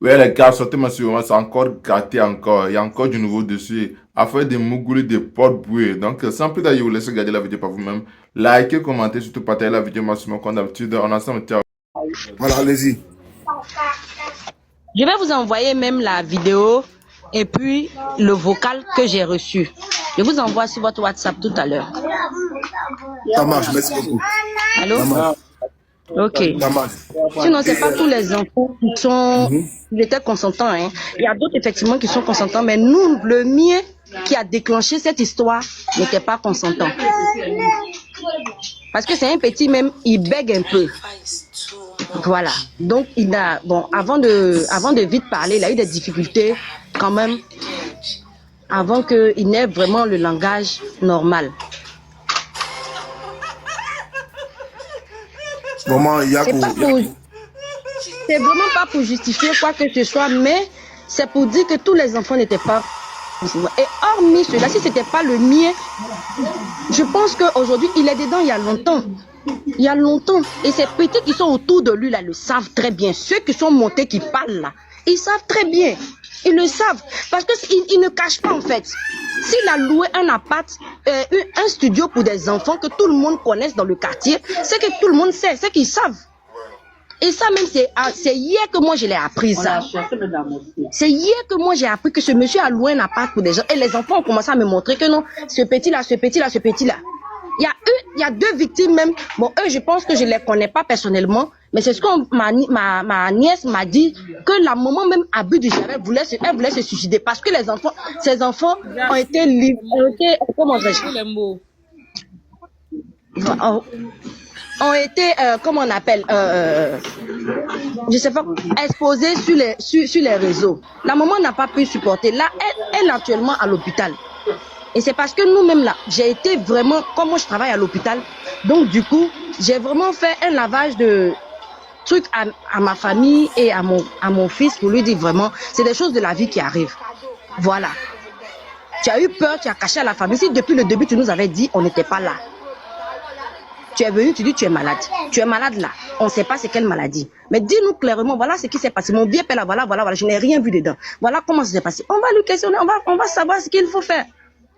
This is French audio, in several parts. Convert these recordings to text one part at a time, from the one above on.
Ouais, les gars, sortez-moi sur moi, c'est encore gâté encore. Il y a encore du nouveau dessus. Affaire de Mougouli, de porte bouée. Donc, sans plus tarder, je vous laisse regarder la vidéo par vous-même. Likez, commentez, surtout partagez la vidéo maximum comme d'habitude. On ensemble, ciao. Voilà, allez-y. Je vais vous envoyer même la vidéo et puis le vocal que j'ai reçu. Je vous envoie sur votre WhatsApp tout à l'heure. Ça marche, merci beaucoup. Allô? Ça marche. Ok. Ça marche. Sinon, c'est pas tous les enfants qui sont Mhm. qui étaient consentants. Hein. Il y a d'autres effectivement qui sont consentants, mais nous, le mien qui a déclenché cette histoire n'était pas consentant. Parce que c'est un petit même, il bègue un peu. Voilà. Donc il a avant de vite parler, il a eu des difficultés quand même avant qu'il n'ait vraiment le langage normal. Vraiment, il y a C'est pas pour, c'est vraiment pas pour justifier quoi que ce soit, mais c'est pour dire que tous les enfants n'étaient pas. Et hormis cela, si c'était pas le mien, je pense qu'aujourd'hui, il est dedans il y a longtemps. Il y a longtemps. Et ces petits qui sont autour de lui, là, le savent très bien. Ceux qui sont montés, qui parlent, là, ils savent très bien. Ils le savent. Parce qu'ils ne cachent pas, en fait. S'il a loué un appart, un studio pour des enfants que tout le monde connaisse dans le quartier, c'est que tout le monde sait, c'est qu'ils savent. Et ça même, c'est hier que moi je l'ai appris ça. C'est hier que moi j'ai appris que ce monsieur a loué un appart pour des gens. Et les enfants ont commencé à me montrer que non, ce petit-là, ce petit-là, ce petit-là. Il y a deux victimes même. Bon, eux, je pense que je ne les connais pas personnellement. Mais c'est ce que ma nièce m'a dit, que la maman même a bu du javel, elle voulait se suicider. Parce que ces enfants ont été comment ont été, comment on appelle, je sais pas, exposés sur les réseaux. La maman n'a pas pu supporter. Là, elle est actuellement à l'hôpital. Et c'est parce que nous-mêmes là, j'ai été vraiment, comme moi je travaille à l'hôpital, donc du coup, j'ai vraiment fait un lavage de trucs à ma famille et à mon fils pour lui dire vraiment, c'est des choses de la vie qui arrivent. Voilà. Tu as eu peur, tu as caché à la famille. Si depuis le début tu nous avais dit, on n'était pas là. Tu es venu, tu dis tu es malade. Tu es malade là. On ne sait pas c'est quelle maladie. Mais dis-nous clairement, voilà ce qui s'est passé. Mon vieux père là, voilà, je n'ai rien vu dedans. Voilà comment ça s'est passé. On va lui questionner, on va savoir ce qu'il faut faire.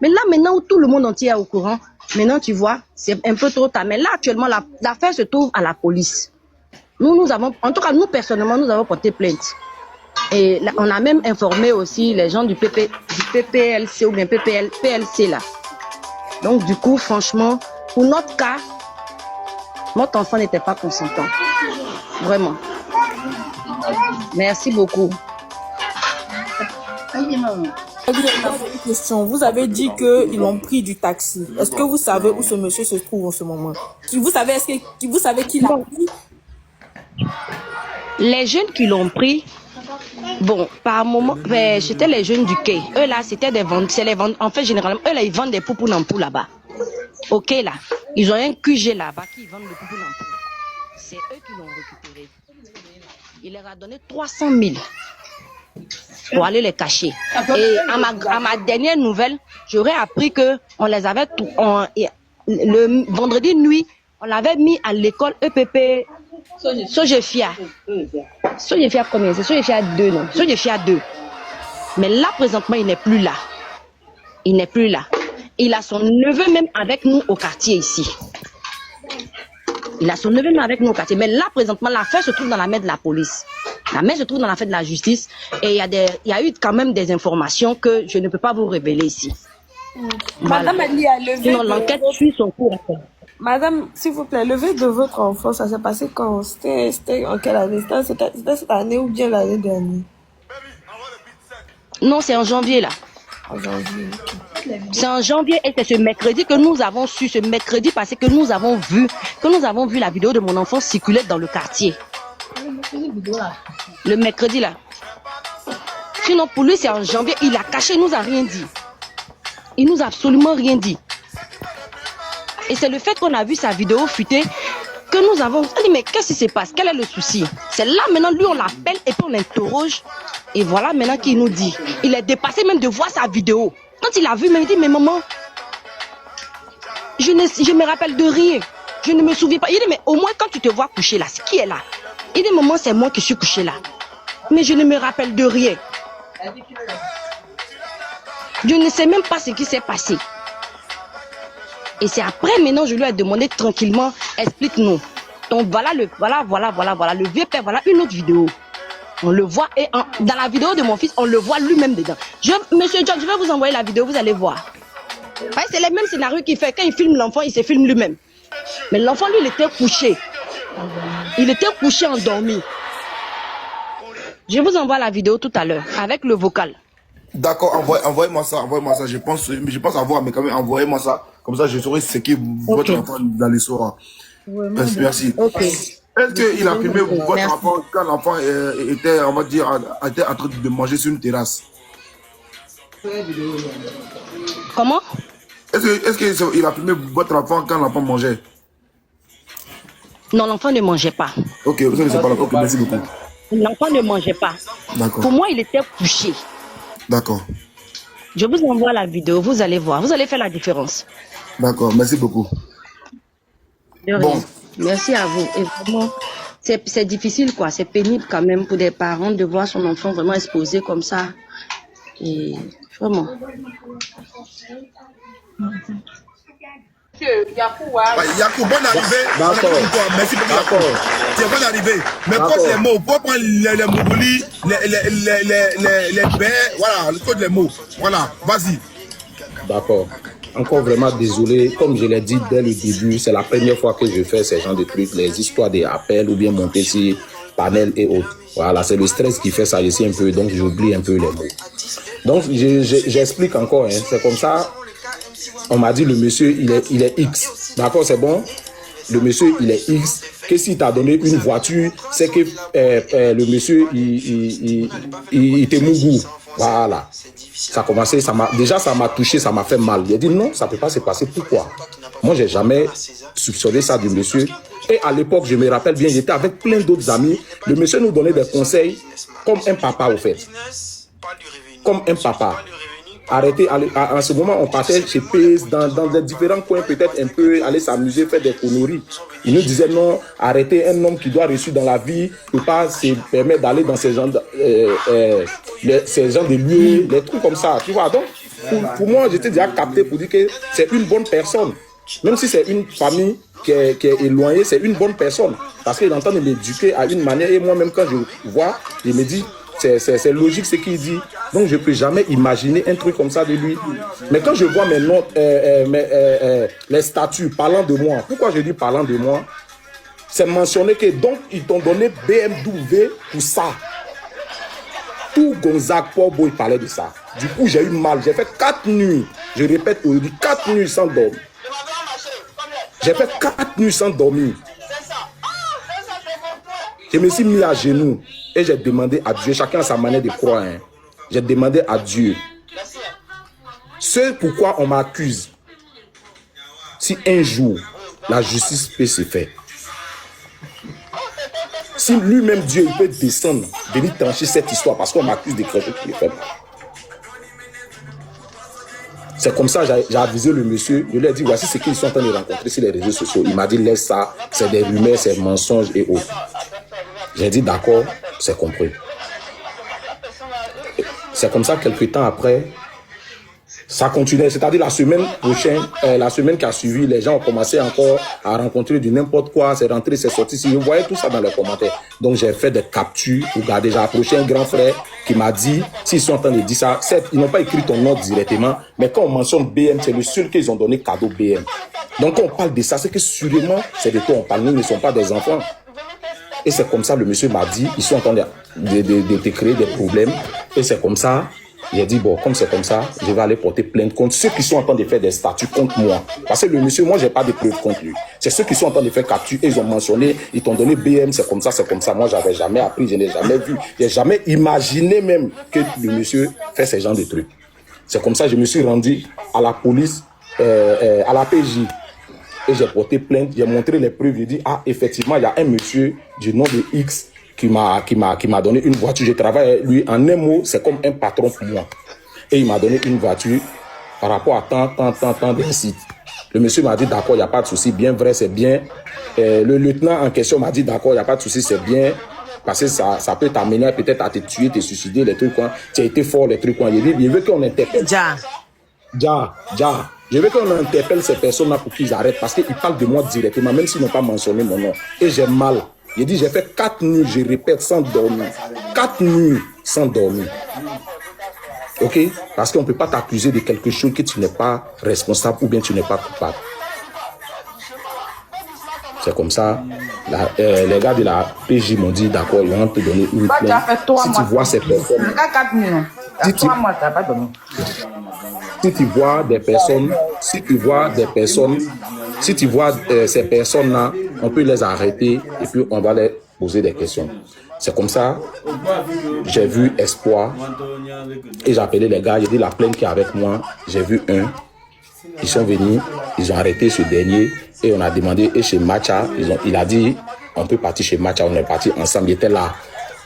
Mais là, maintenant où tout le monde entier est au courant, maintenant tu vois, c'est un peu trop tard. Mais là, actuellement, l'affaire se trouve à la police. Nous avons, en tout cas, nous personnellement, nous avons porté plainte. Et là, on a même informé aussi les gens du PPLC ou bien PLC là. Donc du coup, franchement, pour notre cas, notre enfant n'était pas consentant. Vraiment. Merci beaucoup. Une question. Vous avez dit qu'ils ont pris du taxi. Est-ce que vous savez où ce monsieur se trouve en ce moment? Vous savez qui l'a pris? Les jeunes qui l'ont pris, bon, par moment, c'était les jeunes du quai. Eux là, c'était des vendeurs. En fait, généralement, eux là, ils vendent des poupous nampou là-bas. Ok là, ils ont un QG là-bas qui vendent des poupous nampou. C'est eux qui l'ont récupéré. Il leur a donné 300 000 pour aller les cacher. Et à ma dernière nouvelle, j'aurais appris que on les avait le vendredi nuit, on l'avait mis à l'école EPP Sojefia. Sojefia combien? C'est Sojefia 2, non? Sojefia 2. Mais là, présentement, il n'est plus là. Il n'est plus là. Il a son neveu même avec nous au quartier ici. Il a son neveu même avec nous au quartier. Mais là, présentement, l'affaire se trouve dans la main de la police. La main se trouve dans la main de la justice. Et il y a eu quand même des informations que je ne peux pas vous révéler ici. Voilà. Madame Ali a levé. Sinon, l'enquête suit son cours. Madame, s'il vous plaît, levé de votre enfant, ça s'est passé quand? C'était en quelle année? C'était cette année ou bien l'année dernière? Non, c'est en janvier là. En janvier. C'est en janvier et c'est ce mercredi que nous avons su, ce mercredi passé que nous avons vu la vidéo de mon enfant circuler dans le quartier. Le mercredi là. Sinon pour lui c'est en janvier, il a caché, il nous a rien dit. Il nous a absolument rien dit. Et c'est le fait qu'on a vu sa vidéo fuiter que nous avons dit mais qu'est-ce qui se passe? Quel est le souci? C'est là maintenant, lui on l'appelle et puis on l'interroge. Et voilà maintenant qu'il nous dit. Il est dépassé même de voir sa vidéo. Quand il a vu, il dit mais maman, je me rappelle de rien. Je ne me souviens pas. Il dit mais au moins quand tu te vois coucher là, c'est qui est là? Il dit maman c'est moi qui suis couché là. Mais je ne me rappelle de rien. Je ne sais même pas ce qui s'est passé. Et c'est après, maintenant, je lui ai demandé tranquillement, explique-nous. Donc voilà le vieux père, voilà une autre vidéo. On le voit, et dans la vidéo de mon fils, on le voit lui-même dedans. Monsieur John, je vais vous envoyer la vidéo, vous allez voir. Ouais, c'est le même scénario qu'il fait. Quand il filme l'enfant, il se filme lui-même. Mais l'enfant, lui, il était couché. Il était couché, endormi. Je vous envoie la vidéo tout à l'heure, avec le vocal. D'accord, envoyez-moi ça, Je pense avoir, mais quand même, envoyez-moi ça. Comme ça, je saurai ce qui est votre enfant dans les soirs. Merci. Ok. Est-ce qu'il a filmé votre enfant quand l'enfant était, on va dire, était en train de manger sur une terrasse? Comment? Est-ce qu'il a filmé votre enfant quand l'enfant mangeait? Non, l'enfant ne mangeait pas. Ok, vous savez, c'est pas là. Ok, merci beaucoup. L'enfant ne mangeait pas. D'accord. Pour moi, il était couché. D'accord. Je vous envoie la vidéo, vous allez voir. Vous allez faire la différence. D'accord, merci beaucoup. De rien. Bon. Merci à vous. Et vraiment, c'est difficile, quoi. C'est pénible quand même pour des parents de voir son enfant vraiment exposé comme ça. Et vraiment. Yakou, bonne arrivée. D'accord. Merci beaucoup, Yakou. Tu es bonne arrivée. Mais pose les mots. Pour prendre les mogolis, les baies, voilà, le code les mots. Voilà, vas-y. D'accord. Encore vraiment désolé. Comme je l'ai dit dès le début, c'est la première fois que je fais ce genre de trucs, les histoires des appels ou bien monter sur panel et autres. Voilà, c'est le stress qui fait ça ici un peu, donc j'oublie un peu les mots. Donc, j'explique encore, hein. C'est comme ça. On m'a dit le monsieur, il est X. D'accord, c'est bon? Le monsieur, il est X. Que s'il t'a donné une voiture, c'est que le monsieur, il était mougou. Voilà. Ça a commencé, ça m'a touché, ça m'a fait mal. Il a dit non, ça ne peut pas se passer. Pourquoi? Moi, je n'ai jamais soupçonné ça du monsieur. Et à l'époque, je me rappelle bien, j'étais avec plein d'autres amis. Le monsieur nous donnait des conseils comme un papa, au fait. Comme un papa. Arrêtez, en ce moment, on partait chez PS, dans des différents coins, peut-être un peu, aller s'amuser, faire des conneries. Il nous disait non, arrêtez, un homme qui doit réussir dans la vie ne peut pas se permettre d'aller dans ces genres de lieux, les trucs comme ça, tu vois. Donc, pour moi, j'étais déjà capté pour dire que c'est une bonne personne. Même si c'est une famille qui est éloignée, c'est une bonne personne. Parce qu'il est en train de m'éduquer à une manière, et moi-même, quand je vois, je me dis, c'est logique ce qu'il dit. Donc je ne peux jamais imaginer un truc comme ça de lui. Mais quand je vois mes notes, les statuts parlant de moi, pourquoi je dis parlant de moi? C'est mentionné que donc ils t'ont donné BMW pour ça. Tout Gonzague, Paul Boy parlait de ça. Du coup j'ai eu mal. J'ai fait 4 nuits. Je répète aujourd'hui, 4 nuits sans dormir. J'ai fait 4 nuits sans dormir. Je me suis mis à genoux et j'ai demandé à Dieu, chacun a sa manière de croire. Hein. J'ai demandé à Dieu ce pourquoi on m'accuse. Si un jour la justice peut se faire, si lui-même Dieu il peut descendre, venir trancher cette histoire parce qu'on m'accuse de quelque chose qui est fait. C'est comme ça j'ai avisé le monsieur, je lui ai dit voici ce qu'ils sont en train de rencontrer sur les réseaux sociaux. Il m'a dit laisse ça, c'est des rumeurs, c'est des mensonges et autres. J'ai dit d'accord, c'est compris. C'est comme ça, quelques temps après, ça continuait. C'est-à-dire la semaine prochaine, la semaine qui a suivi, les gens ont commencé encore à rencontrer du n'importe quoi. C'est rentré, c'est sorti. Si vous voyez tout ça dans les commentaires. Donc j'ai fait des captures. Regardez, j'ai approché un grand frère qui m'a dit, s'ils sont en train de dire ça, certes, ils n'ont pas écrit ton nom directement, mais quand on mentionne BM, c'est le seul qu'ils ont donné cadeau BM. Donc quand on parle de ça, c'est que sûrement, c'est de toi on parle. Nous ne sommes pas des enfants. Et c'est comme ça, le monsieur m'a dit, ils sont en train de créer des problèmes. Et c'est comme ça, j'ai dit, bon, comme c'est comme ça, je vais aller porter plainte contre ceux qui sont en train de faire des statuts contre moi. Parce que le monsieur, moi, je n'ai pas de preuves contre lui. C'est ceux qui sont en train de faire capture, et ils ont mentionné, ils t'ont donné BM, c'est comme ça, c'est comme ça. Moi, je n'avais jamais appris, je n'ai jamais vu, je n'ai jamais imaginé même que le monsieur fait ce genre de trucs. C'est comme ça que je me suis rendu à la police, à la PJ. Et j'ai porté plainte, j'ai montré les preuves, j'ai dit, ah, effectivement, il y a un monsieur du nom de X qui m'a donné une voiture. Je travaille avec lui, en un mot, c'est comme un patron pour moi. Et il m'a donné une voiture par rapport à tant de sites. Le monsieur m'a dit, d'accord, il n'y a pas de souci, bien vrai, c'est bien. Le lieutenant en question m'a dit, d'accord, il n'y a pas de souci, c'est bien. parce que ça peut t'amener peut-être à te tuer, te suicider, les trucs, quoi. Tu as été fort, les trucs, quoi. Il veut qu'on interpelle. Je veux qu'on interpelle ces personnes-là pour qu'ils arrêtent, parce qu'ils parlent de moi directement, même s'ils n'ont pas mentionné mon nom. Et j'ai mal. J'ai dit, j'ai fait 4 nuits, je répète, sans dormir. 4 nuits sans dormir. Ok? Parce qu'on ne peut pas t'accuser de quelque chose que tu n'es pas responsable ou bien tu n'es pas coupable. C'est comme ça. Les gars de la PJ m'ont dit, d'accord, ils vont te donner une plainte. Si tu vois ces personnes... Si tu vois des personnes, ces personnes-là, on peut les arrêter et puis on va les poser des questions. C'est comme ça, j'ai vu Espoir et j'ai appelé les gars, j'ai dit la plainte qui est avec moi, j'ai vu un, ils sont venus, ils ont arrêté ce dernier et on a demandé, et chez Matcha, il a dit, on peut partir chez Matcha, on est partis ensemble, il était là.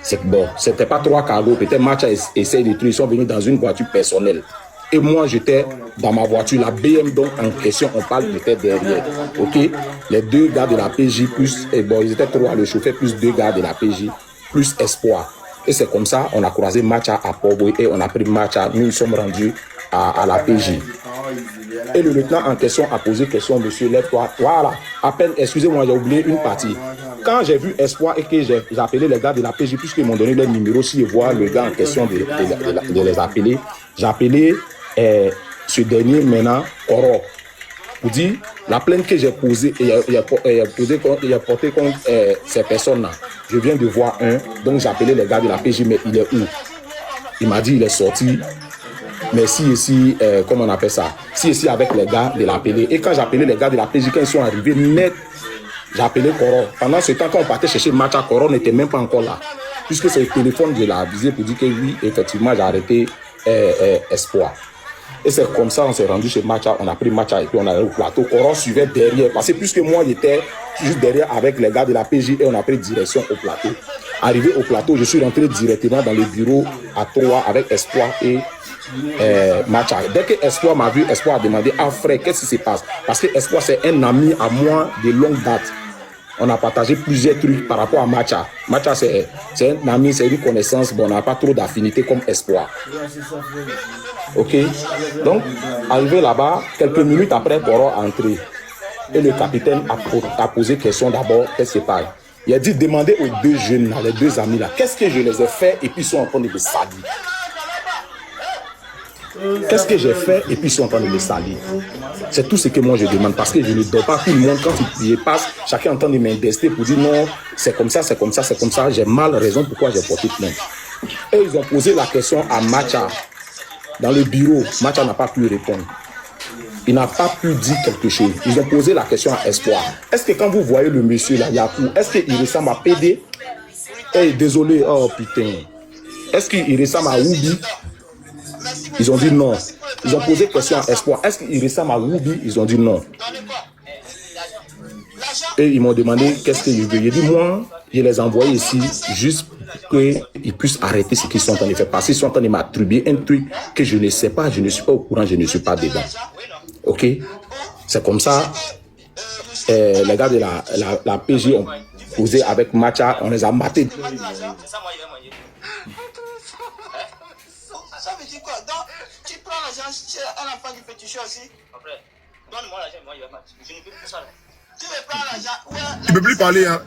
C'est bon, c'était pas 3 cargos, peut-être Matcha essaie de trucs, ils sont venus dans une voiture personnelle. Et moi, j'étais dans ma voiture, la BM, donc en question, on parle peut-être derrière. Ok? Les 2 gars de la PJ, plus, et bon, ils étaient 3, le chauffeur, plus 2 gars de la PJ, plus Espoir. Et c'est comme ça, on a croisé Matcha à Port-Boué et on a pris Matcha. Nous, nous sommes rendus à la PJ. Et le lieutenant en question a posé question, monsieur, lève-toi. Voilà, à peine, excusez-moi, j'ai oublié une partie. Quand j'ai vu Espoir et que j'ai appelé les gars de la PJ, puisqu'ils m'ont donné leur numéro, si je vois le gars en question de les appeler, j'ai appelé ce dernier maintenant, Oro, pour dire la plainte que j'ai posée, il a porté contre ces personnes-là. Je viens de voir un, donc j'ai appelé les gars de la PJ, mais il est où? Il m'a dit il est sorti. Mais si ici, comment on appelle ça? Si ici avec les gars de la PJ. Et quand j'ai appelé les gars de la PJ, quand ils sont arrivés net, j'ai appelé Coro. Pendant ce temps, quand on partait chercher Matcha, Coro n'était même pas encore là. Puisque c'est le téléphone de la visée pour dire que oui, effectivement, j'ai arrêté Espoir. Et c'est comme ça, on s'est rendu chez Matcha, on a pris Matcha et puis on est allé au plateau. Coro suivait derrière, parce que puisque moi, j'étais juste derrière avec les gars de la PJ et on a pris direction au plateau. Arrivé au plateau, je suis rentré directement dans le bureau à 3 avec Espoir et Matcha. Dès que Espoir m'a vu, Espoir a demandé, ah frère, qu'est-ce qui se passe? Parce que Espoir, c'est un ami à moi de longue date. On a partagé plusieurs trucs par rapport à Matcha. Matcha, c'est un ami, c'est une connaissance, bon, on n'a pas trop d'affinité comme Espoir. Ok? Donc, arrivé là-bas, quelques minutes après, Coro est entré. Et le capitaine a posé question d'abord, qu'est-ce qui se passe? Il a dit, demandez aux 2 jeunes, là, les 2 amis là, qu'est-ce que je les ai fait et puis ils sont en train de me salir. Qu'est-ce que j'ai fait et puis ils sont en train de me salir. C'est tout ce que moi je demande parce que je ne dors pas. Tout le monde, quand il passe, chacun est en train de m'indester pour dire non, c'est comme ça, c'est comme ça, c'est comme ça. J'ai mal raison pourquoi j'ai porté plainte. Et ils ont posé la question à Matcha dans le bureau. Matcha n'a pas pu répondre. Il n'a pas pu dire quelque chose. Ils ont posé la question à Espoir. Est-ce que quand vous voyez le monsieur là, Yakou, est-ce qu'il ressemble à PD? Eh, désolé, oh putain. Est-ce qu'il ressemble à Woubi? Ils ont dit non. Ils ont posé question à Espoir. Est-ce qu'il ressemble à Woubi? Ils ont dit non. Et ils m'ont demandé qu'est-ce que je veux. J'ai dit moi, je les ai envoyés ici juste pour qu'ils puissent arrêter ce qu'ils sont en train de faire. Parce qu'ils sont en train de m'attribuer un truc que je ne sais pas, je ne suis pas au courant, je ne suis pas dedans. Ok? C'est comme ça. Les gars de la PJ ont posé avec Matcha, on les a matés. Ça veut dire quoi? Donc, tu prends l'argent chez un enfant du petit chien aussi? Après, donne-moi l'argent, moi je vais partir. Je ne peux plus ça. Tu veux prendre l'argent? Tu ne peux plus parler, hein.